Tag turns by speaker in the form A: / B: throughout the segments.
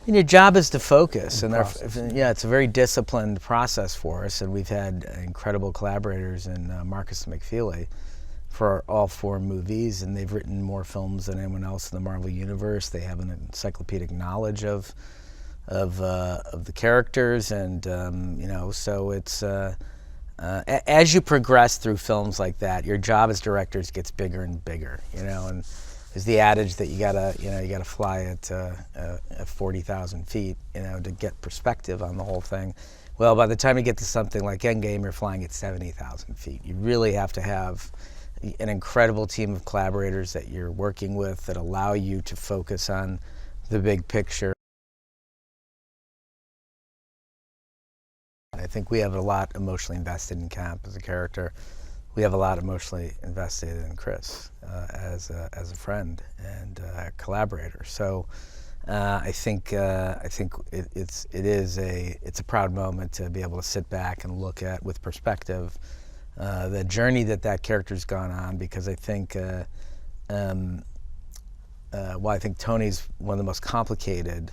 A: And your job is to focus, and
B: process.
A: it's a very disciplined process for us, and we've had incredible collaborators in Marcus McFeely for all 4 movies, and they've written more films than anyone else in the Marvel Universe. They have an encyclopedic knowledge of the characters, and so it's as you progress through films like that, your job as directors gets bigger and bigger, and there's the adage that you gotta fly at 40,000 feet, to get perspective on the whole thing. Well, by the time you get to something like Endgame, you're flying at 70,000 feet. You really have to have an incredible team of collaborators that you're working with that allow you to focus on the big picture. I think we have a lot emotionally invested in Cap as a character. We have a lot emotionally invested in Chris as a friend and a collaborator. So I think it's a proud moment to be able to sit back and look at with perspective the journey that character's gone on, because I think while I think Tony's one of the most complicated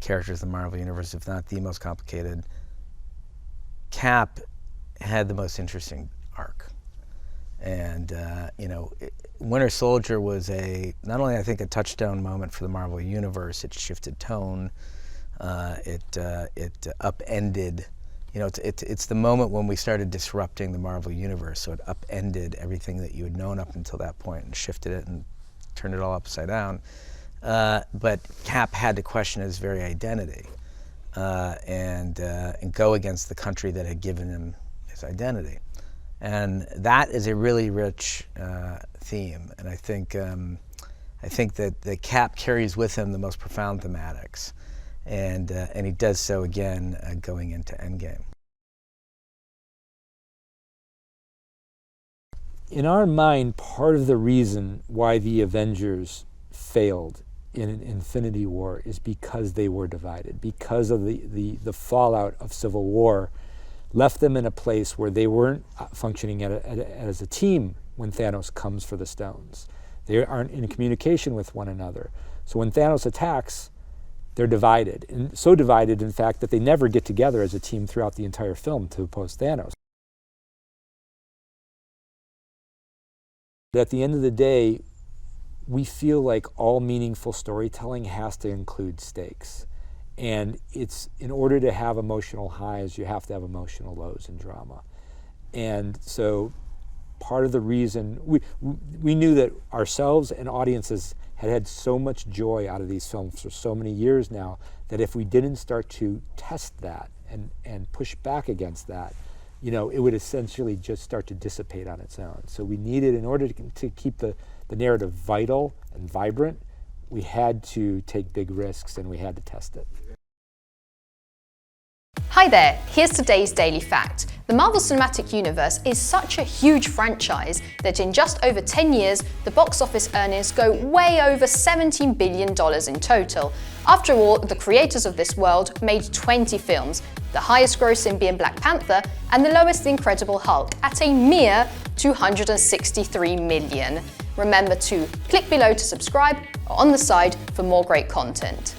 A: characters in the Marvel Universe, if not the most complicated, Cap had the most interesting arc. And Winter Soldier was not only I think a touchstone moment for the Marvel Universe, it shifted tone, it upended. It's the moment when we started disrupting the Marvel Universe, so it upended everything that you had known up until that point and shifted it and turned it all upside down. But Cap had to question his very identity and go against the country that had given him his identity. And that is a really rich theme, and I think that the Cap carries with him the most profound thematics, and he does so again going into Endgame.
B: In our mind, part of the reason why the Avengers failed in Infinity War is because they were divided, because of the fallout of Civil War left them in a place where they weren't functioning as a team when Thanos comes for the stones. They aren't in communication with one another. So when Thanos attacks, they're divided, and so divided, in fact, that they never get together as a team throughout the entire film to oppose Thanos. But at the end of the day, we feel like all meaningful storytelling has to include stakes. And it's, in order to have emotional highs, you have to have emotional lows in drama. And so part of the reason, we knew that ourselves and audiences had so much joy out of these films for so many years now, that if we didn't start to test that and push back against that, it would essentially just start to dissipate on its own. So we needed, in order to keep the narrative vital and vibrant, we had to take big risks and we had to test it.
C: Hi there, here's today's Daily Fact. The Marvel Cinematic Universe is such a huge franchise that in just over 10 years, the box office earnings go way over $17 billion in total. After all, the creators of this world made 20 films, the highest grossing being Black Panther, and the lowest The Incredible Hulk at a mere $263 million. Remember to click below to subscribe or on the side for more great content.